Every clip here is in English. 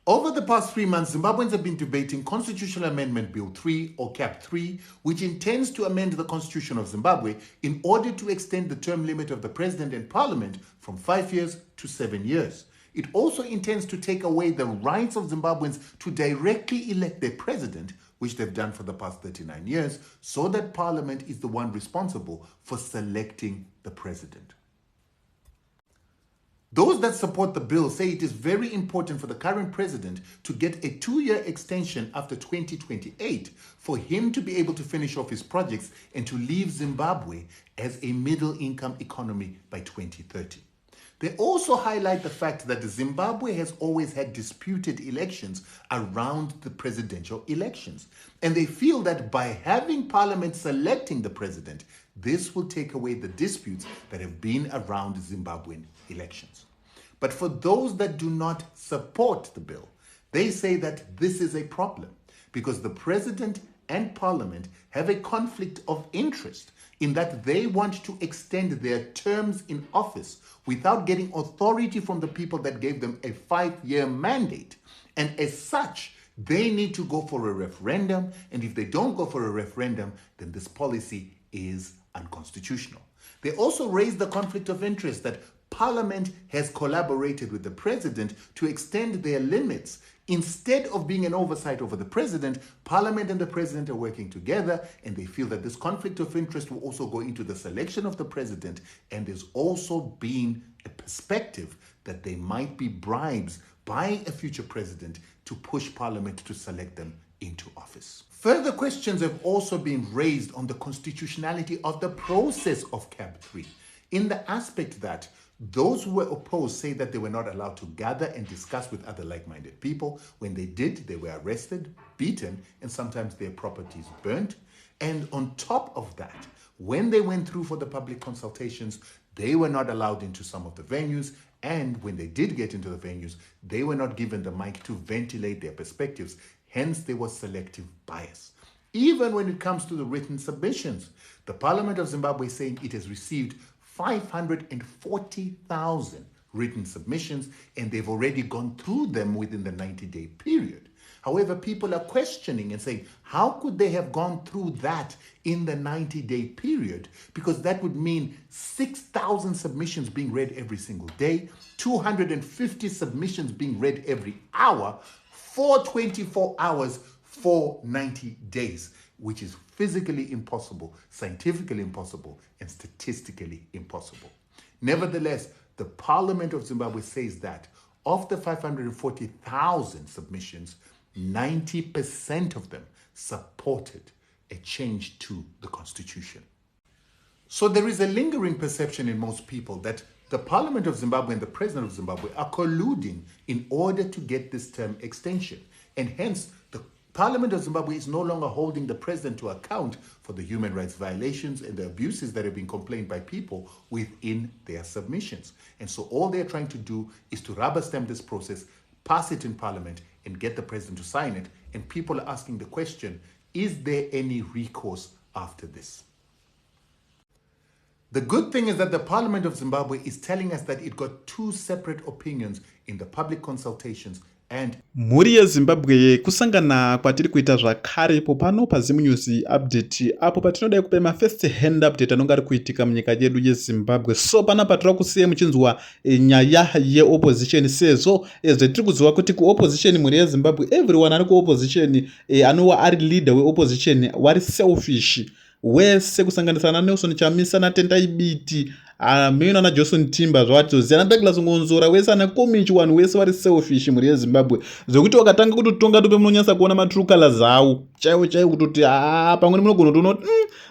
Over the past 3 months, Zimbabweans have been debating Constitutional Amendment Bill 3 or CAP 3, which intends to amend the Constitution of Zimbabwe in order to extend the term limit of the President and Parliament from 5 years to 7 years. It also intends to take away the rights of Zimbabweans to directly elect their president, which they've done for the past 39 years, so that Parliament is the one responsible for selecting the president. Those that support the bill say it is very important for the current president to get a 2-year extension after 2028 for him to be able to finish off his projects and to leave Zimbabwe as a middle-income economy by 2030. They also highlight the fact that Zimbabwe has always had disputed elections around the presidential elections, and they feel that by having Parliament selecting the president, this will take away the disputes that have been around Zimbabwean elections. But for those that do not support the bill, they say that this is a problem because the president and Parliament have a conflict of interest in that they want to extend their terms in office without getting authority from the people that gave them a 5-year mandate. And as such, they need to go for a referendum. And if they don't go for a referendum, then this policy is unconstitutional. They also raise the conflict of interest that Parliament has collaborated with the president to extend their limits. Instead of being an oversight over the president, Parliament and the president are working together, and they feel that this conflict of interest will also go into the selection of the president, and there's also been a perspective that there might be bribes by a future president to push Parliament to select them into office. Further questions have also been raised on the constitutionality of the process of CAP 3, in the aspect that those who were opposed say that they were not allowed to gather and discuss with other like-minded people. When they did, they were arrested, beaten, and sometimes their properties burnt. And on top of that, when they went through for the public consultations, they were not allowed into some of the venues. And when they did get into the venues, they were not given the mic to ventilate their perspectives. Hence, there was selective bias. Even when it comes to the written submissions, the Parliament of Zimbabwe is saying it has received 540,000 written submissions, and they've already gone through them within the 90-day period. However, people are questioning and saying, how could they have gone through that in the 90-day period? Because that would mean 6,000 submissions being read every single day, 250 submissions being read every hour, for 24 hours for 90 days, which is physically impossible, scientifically impossible, and statistically impossible. Nevertheless, the Parliament of Zimbabwe says that of the 540,000 submissions, 90% of them supported a change to the Constitution. So there is a lingering perception in most people that the Parliament of Zimbabwe and the President of Zimbabwe are colluding in order to get this term extension, and hence the Parliament of Zimbabwe is no longer holding the president to account for the human rights violations and the abuses that have been complained by people within their submissions. And so all they're trying to do is to rubber stamp this process, pass it in Parliament, and get the president to sign it. And people are asking the question, is there any recourse after this? The good thing is that the Parliament of Zimbabwe is telling us that it got 2 separate opinions in the public consultations. And mhuri yezimbabwe kusangana kwatiri kuita zvakarepo pano pazimunews update apo patinodai kupa mafirst hand update anonga ari kuitika munyika yedu yezimbabwe. So pana patira kusiya muchinzwa nyaya yeopposition, sezvo tiri kuziva kuti kuopposition mhuri yezimbabwe everyone ari kuopposition anova ari leader weopposition wari selfish wese kusanganisira naNelson Chamisa naTendai Biti Mino na Johnson Timber zvawatoziyana Douglas Ngonzora wese anakomichi wanhu wese vari selfish muri yeZimbabwe zvokuti wakatanga kutotonga tope munonyasa kuona matrue colors awo chaiwo kutoti pamwe munogona kutoona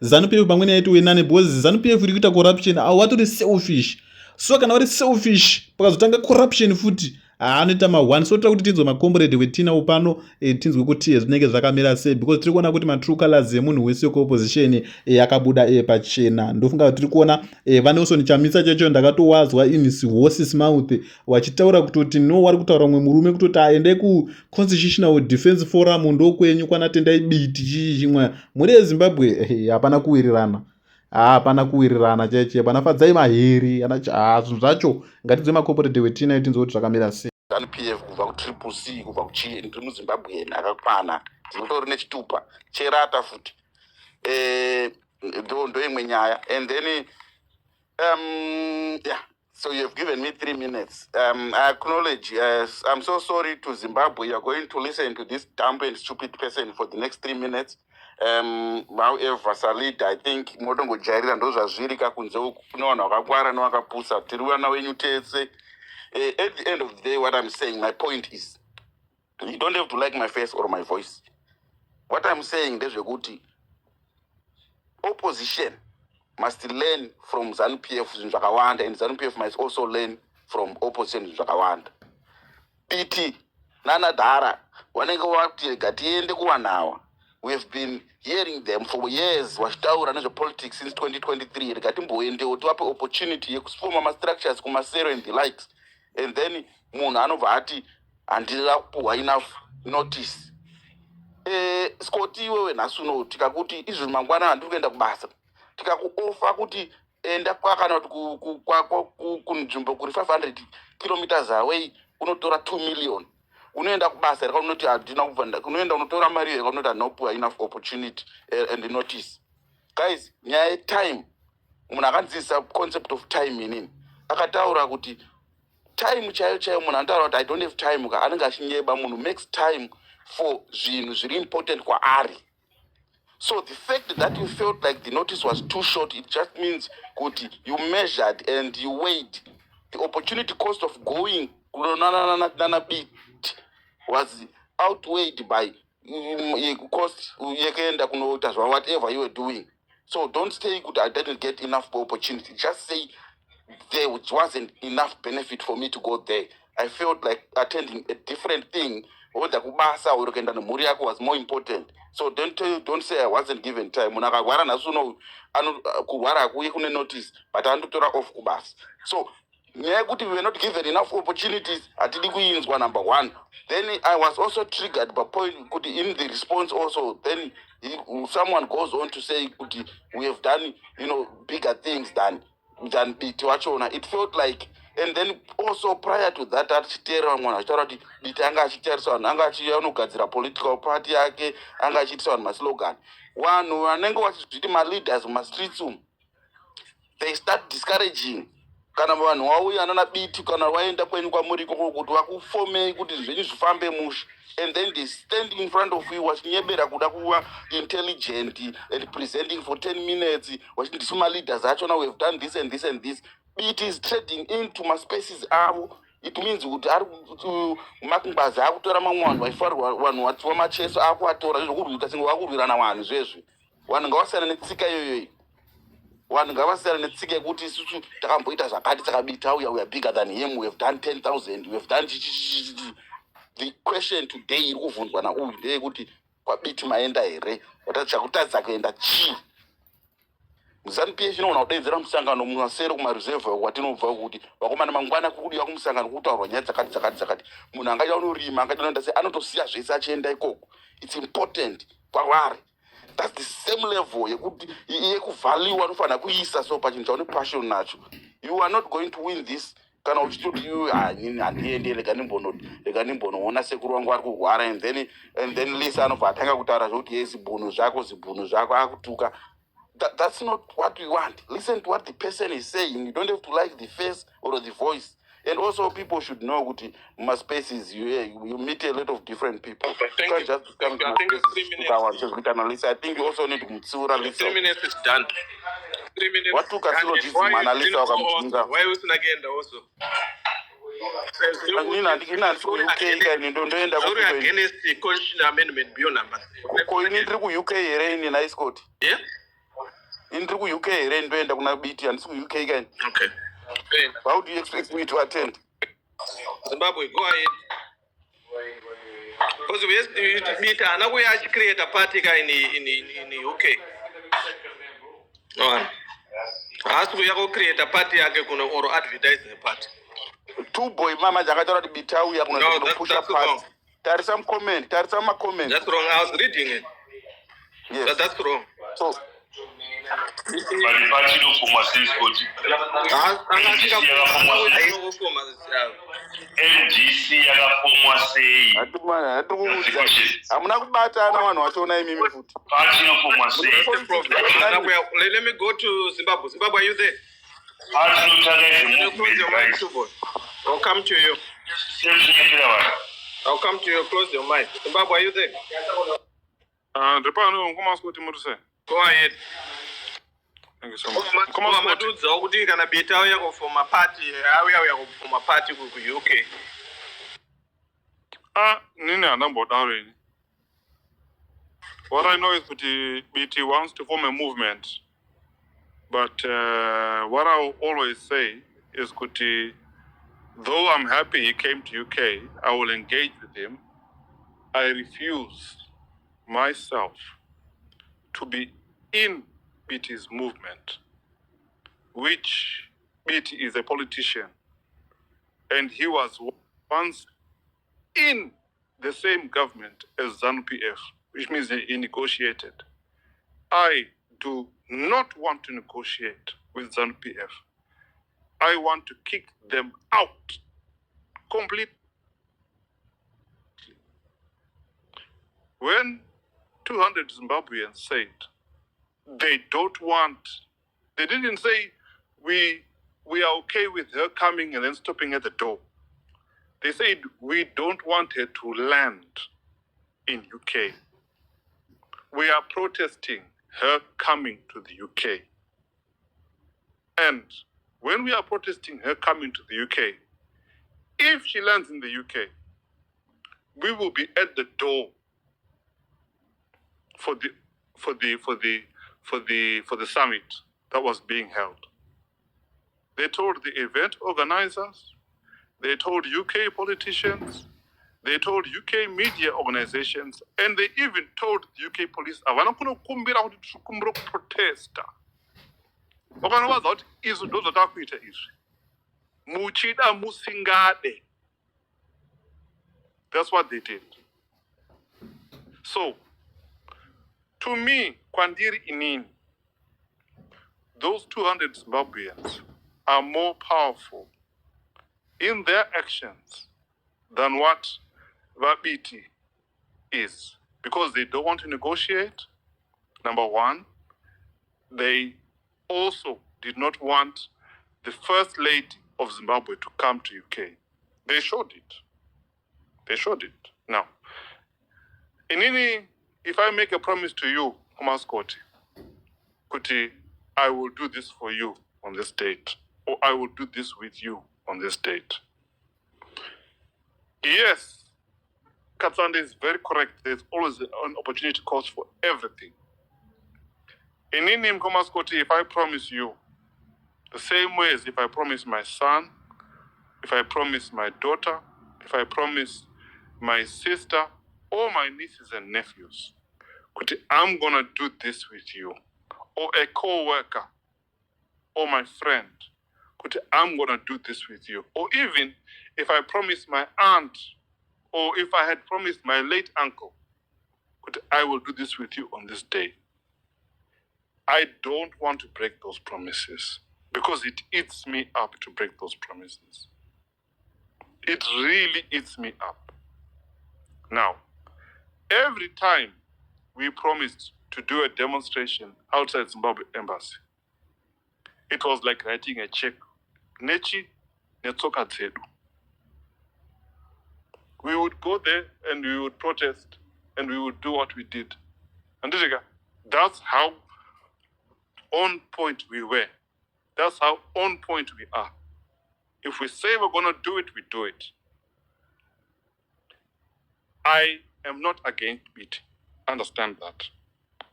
ZANU-PF pamwe yaiti wenane because ZANU-PF iri kuita corruption watori selfish. So kana vari selfish pakazotanga corruption futi anoita ma1. So tiri kuti tinzwe macomrade wetina upano tinzwe kuti zvinenge zvakamira sei because tiri kuona kuti matrue colors emunhu wese weopposition yakabuda pachena. Ndofunga kuti tiri kuona vaNelson Chamisa checho ndakatowazwa in his horse's mouth wachitaura kuti no wari kutaura mumwe murume kutoti aende kuConstitutional Defense Forum ndokwenyu kwanaTendai Biti chimwe muri yeZimbabwe hapana kuwirirana cheche hapana fadzai maheri zvinhu zvacho ngatidze macomrade wetina tinzwe kuti zvakamira sei. ZANU-PF kubva kutriple C kubva kuchii ndiri muZimbabwe akakwana ndinotori nechitupa cherata futi ndo imwe nyaya. And then yeah, so you have given me 3 minutes. I acknowledge, I'm so sorry to Zimbabwe. You're going to listen to this dumb and stupid person for the next 3 minutes. However, Salid, I think Modongo Jairi and those are Zirika Kunzo, no, Wakakwara, no Wakapusa, Tiruana, when you say, at the end of the day, what I'm saying, my point is, you don't have to like my face or my voice. What I'm saying, there's a good opposition must learn from ZANU-PF and ZANU-PF must also learn from opposition Zakawanda. PT Nana Dara wanenge wati gatiende kuwanawa. We have been hearing them for years. Washtaura na politics since 2023. Gatimboende otuwape opportunity yekusforma ma structures kumasero and the likes. And then munhu anovati andila kupuwa enough notice. Scotty wewe nasuno tikakuti izvi mangwana handiri kuenda kubasa. Tikakuofa kuti enda kwakana kuti kunzvimbo kuri 500 kilometers away unotora 2 million. Unoenda kubasa reka unoti handina kubva unoenda unotora mari reka unoti handinopuwa enough opportunity and notice. Guys, nyaya time munhu akanzisa concept of time inini akataura kuti time chaiyo munhu anotaura kuti I don't have time anenge achinyeba munhu makes time for zvinhu zviri important kwaari. So the fact that you felt like the notice was too short, it just means good you measured and you weighed the opportunity cost of going bit was outweighed by cost whatever you were doing. So don't say good I didn't get enough opportunity. Just say there wasn't enough benefit for me to go there. I felt like attending a different thing or the kubasa or Muriako was more important. So don't say I wasn't given time. Mnangagwa nasuno kuwara kune notice but andutora off kubas. So we were not given enough opportunities at the number one. Then I was also triggered by point in the response also. Then someone goes on to say we have done bigger things than Bituachona. It felt like. And then also prior to that, political party my slogan. My leaders my streets they start discouraging. Kana vanhu wauya nana biti kana waenda kwenyu kwamuri kuti wakufome kuti zvenyu zvifambe musha. And then they stand in front of you wachinyebera kuda kuva intelligent and presenting for 10 minutes wachiti my leaders achona we have done this and this and this. It is trading into my spaces avo. It means kuti ari makungbaza akutora mamwe vanhu vaifarwa vanhu watiwa macheso akuatora zvokurwita singo vakurwirana vanhu zvezvi vanhu ngavasiyana netsika iyoyo vanhu ngavasiyana netsika yekuti isusu takamboita zvakati takabita we are bigger than him, we have done 10,000, we have done the question today iri kuvhunzwa nauyu ndeyekuti kwabiti maenda here chakutadza kuenda chii. ZANU-PF inoona kudaidzira musangano mumasero kumareserve kwatinobva kuti vakomana mangwana kudiwa kumusangano kutaurwa nyaya dzakati munhu angaita unorima angaita unoenda sei anotosiya zvese achienda ikoko. It's important kwavari. That's the same level yekuvhaliwa anofanira kuisa so pachinhu chaune passion nacho. You are not going to win this kana uchitoti handiende rega ndimbonoona sekuru wangu ari kurwara and then Lisa anobva atanga kutaura zvokuti ye zibhunu zvako akutuka. That's not what we want. Listen to what the person is saying. You don't have to like the face or the voice. And also people should know that my spaces you meet a lot of different people. Thank you. Just come to I my think it's 3 minutes. I think you also need to Mtsura. 3 minutes is done. 3 minutes. What took us Why you wasn't again also? Against the Constitution Amendment Bill number. UK here nice court. Yeah? In UK here ndoenda kuna BT and UK again. Okay. How do you expect me to attend? Zimbabwe, go ahead. Because we meet and we actually create a party in UK. No. As we are create a party or advertise the party. Two boy mama jakatara bitau ya kuna push up party. There is some comment. That's wrong. I was reading it. Yes. That's wrong. So Bali party no former since Scotty. MGC yakaformwa sei? Hamuna kubatana vanhu vachona imimi futi. Party no former sei? Let me go to Zimbabwe. Zimbabwe, are you there? Party no target movement, right? I'll come to you. I'll come to you. Close your mic. Zimbabwe, are you there? Go ahead. Thank you so much. Come on, madudza kuti kana beta auya kufoma party, auya kufoma party ku UK. Nini anamboda. What I know is that BT wants to form a movement, but what I always say is that though I'm happy he came to UK, I will engage with him. I refuse myself to be in BT's movement, which BT is a politician, and he was once in the same government as ZANU-PF, which means he negotiated. I do not want to negotiate with ZANU-PF. I want to kick them out completely. When 200 Zimbabweans said they didn't say we are okay with her coming and then stopping at the door. They said we don't want her to land in UK. We are protesting her coming to the UK. And when we are protesting her coming to the UK, if she lands in the UK, we will be at the door for the summit that was being held. They told the event organizers, they told UK politicians, they told UK media organizations, and they even told the UK police, avana kuno kumbira kuti tikumbira protesta. Vakanovaza kuti izvi ndo zvatakuita izvi. Muchida musingade. That's what they did. So, to me, kwandiri inini, those 200 Zimbabweans are more powerful in their actions than what Vabiti is. Because they don't want to negotiate, number one. They also did not want the First Lady of Zimbabwe to come to UK. They showed it. They showed it. Now, if I make a promise to you, Kumaskoti, Kuti, I will do this for you on this date, or I will do this with you on this date. Yes, Katsande is very correct. There's always an opportunity cost for everything. In Indian Kumaskoti, if I promise you, the same way as if I promise my son, if I promise my daughter, if I promise my sister, or my nieces and nephews, Kuti, I'm gonna do this with you, or a co-worker, or my friend, Kuti, I'm gonna do this with you, or even if I promise my aunt, or if I had promised my late uncle, Kuti, I will do this with you on this day. I don't want to break those promises because it eats me up to break those promises. It really eats me up. Now, every time we promised to do a demonstration outside Zimbabwe Embassy, it was like writing a check. Nechi, netsoka tsedu. We would go there and we would protest and we would do what we did. And that's how on point we were. That's how on point we are. If we say we're going to do it, we do it. I am not against BT. Understand that.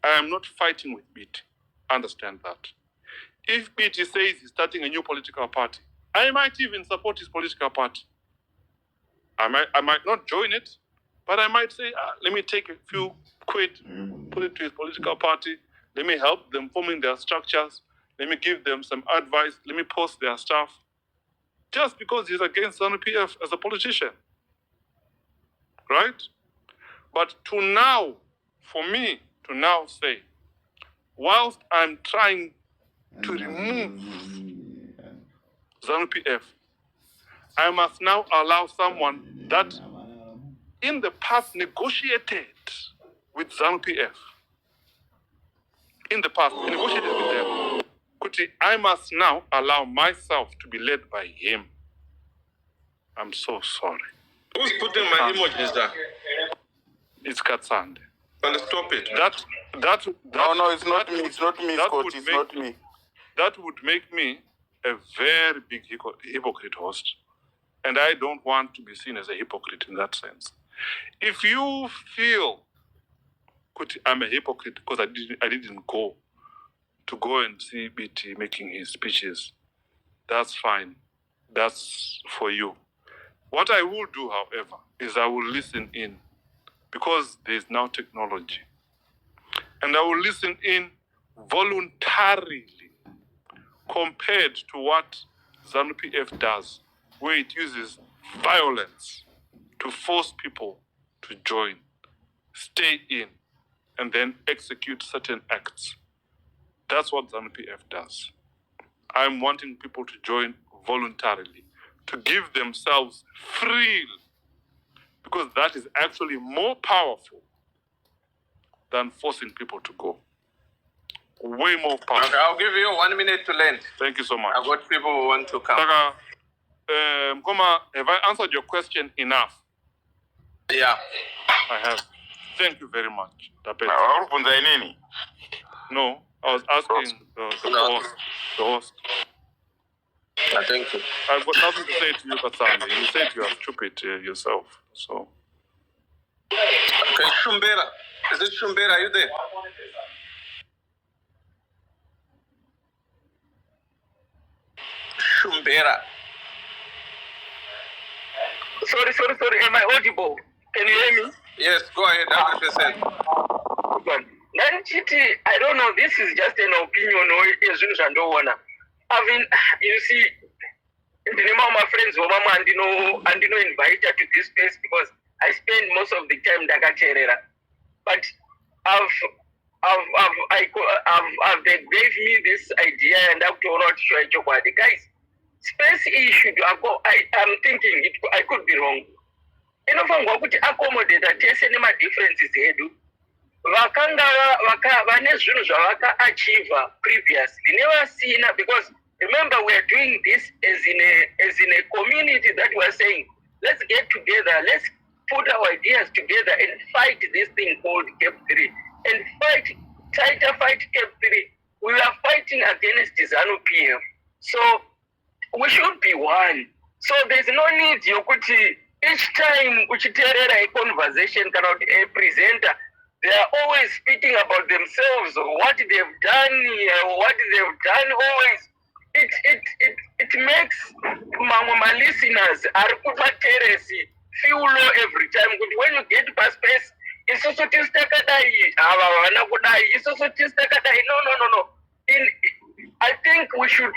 I am not fighting with BT. Understand that. If BT says he's starting a new political party, I might even support his political party. I might not join it, but I might say, let me take a few quid, put it to his political party. Let me help them forming their structures. Let me give them some advice. Let me post their stuff. Just because he's against ZANU-PF as a politician. Right? But to now, for me to now say, whilst I'm trying to remove ZANU-PF, I must now allow someone that in the past negotiated with ZANU-PF. In the past, negotiated with them. Kuti, I must now allow myself to be led by him. I'm so sorry. Who's putting my emojis there? It's Katsande. And stop it. No, it's not me. It's not me, Scott. It's not me. That would make me a very big hypocrite host. And I don't want to be seen as a hypocrite in that sense. If you feel I'm a hypocrite because I didn't go and see BT making his speeches, that's fine. That's for you. What I will do, however, is I will listen in because there is now technology. And I will listen in voluntarily compared to what ZANU-PF does, where it uses violence to force people to join, stay in, and then execute certain acts. That's what ZANU-PF does. I'm wanting people to join voluntarily, to give themselves freely, because that is actually more powerful than forcing people to go. Way more powerful. Okay, I'll give you 1 minute to land. Thank you so much. I've got people who want to come. Mkoma, have I answered your question enough? Yeah. I have. Thank you very much. No, I was asking the host. Thank you. I've got nothing to say to you, Katsande. You said you are stupid yourself. So. Okay, Shumbera. Is it Shumbera? Are you there? Shumbera. Sorry. Am I audible? Can you hear me? Yes, go ahead, 100%. I don't know, this is just an opinion or I mean, you see, the name of my friends, Mama, and invite her to this place because I spend most of the time Dakacherera. But they gave me this idea and I've told her to show Chokwadi. Guys, space issue, I'm thinking I could be wrong. Inofangwa kuti accommodate tese nema differences edu vakanga vane zvinhu zvavaka achieve previously never seen, because remember we are doing this as in a community that we are saying let's get together, let's put our ideas together and fight this thing called Cap 3 and fight Cap 3. We are fighting against ZANU-PF, so we should be one. So there's no need yokuti each time uchiterera a conversation cannot a presenter, they are always speaking about themselves, what they've done, always. It makes my listeners feel low every time. When you get past space, it's also no. I think we should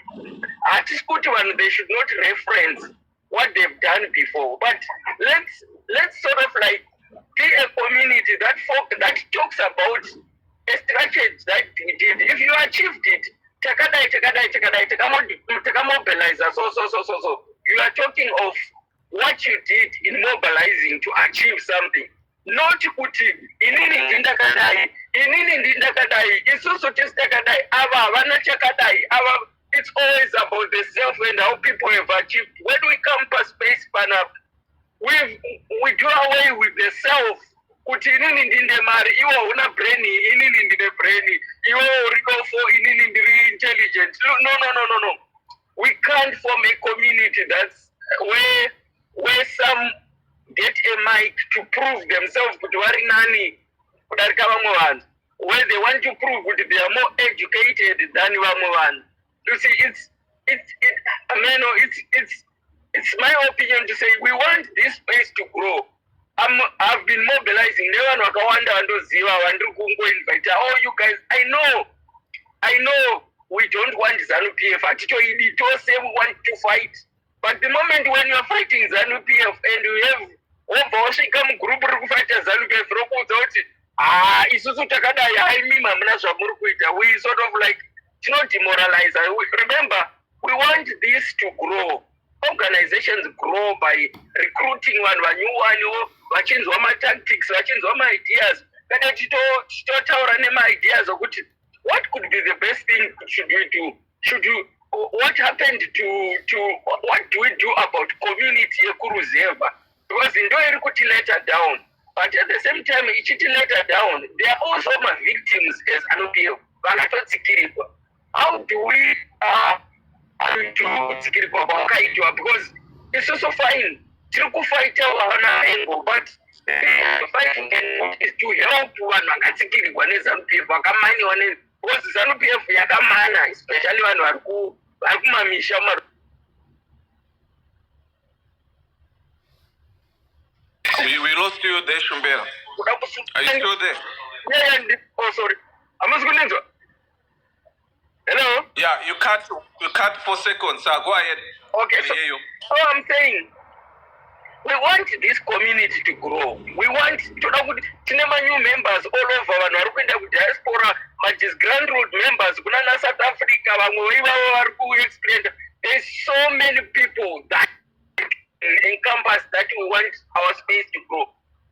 at least put one. They should not reference what they've done before, but let's sort of like be a community that talks about a strategy that we did. If you achieved it, mobilize us. So. You are talking of what you did in mobilizing to achieve something. Not kuti inini ndindakadai, isusu tistakadai, it's always about the self and how people have achieved. When we come to space pan up, we do away with the self. Kuti inini ndinde mari, iwo una brainy, inini ndinde brainy, iwo uriko for inini ndiri intelligent. No. We can't form a community that's where some get a mic to prove themselves where they want to prove that they are more educated than Wamuan. You see, it's my opinion to say we want this space to grow. I've been mobilizing. Oh, you guys, I know we don't want ZANU-PF. We want to fight. But the moment when you are fighting ZANU-PF and you have group fight ZANU-PF, isusu takadai haimima muna zvamuri kuita. We sort of like demoralize. Remember, we want this to grow. Organizations grow by recruiting vanhu vanyuwaniwo vachinzwa matactics, vachinzwa ideas. Kana titotaura nema-ideas okuti what could be the best thing should we do? What happened what do we do about community yekuruzeva? Because ndo iri kuti later down. But at the same time, ichiti later down, there are also victims as anopiyo vakatotsikirikwa. How do we kutsikirikwa kwakaitwa? Because it's also fine. Tiri kufighta wana engo, but fighting is to help vanhu vakatsikirikwa neZANU-PF vakamaniwa because ZANU-PF yakamana, especially vanhu vari kumamisha. We lost you there, Shumbera. Are you still there? Yeah. Oh, sorry. I'm not going to. Hello? Yeah, you cut 4 seconds. Go ahead. Okay, so hear you. I'm saying, we want this community to grow. We want to name new members all over. Diaspora, disgruntled members, South Africa, there's so many people that encompass that we want our space to grow.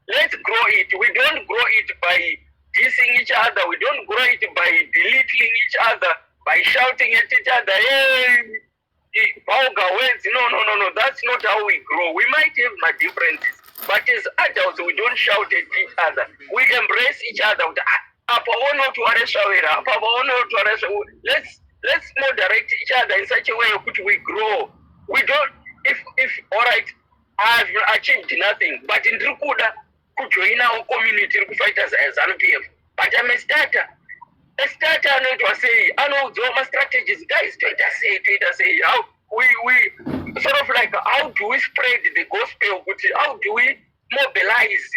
Let's grow it. We don't grow it by dissing each other. We don't grow it by belittling each other, by shouting at each other. Hey, vulgar words. No. That's not how we grow. We might have my differences, but as adults, we don't shout at each other. We embrace each other. Let's moderate each other in such a way that we grow. We don't. If all right, I've achieved nothing, but in Drukuda, could join our community to fight as ZANU-PF. But I'm a starter. A starter, I know to say, I know my strategies, guys. Twitter say, how we sort of like, how do we spread the gospel? How do we mobilize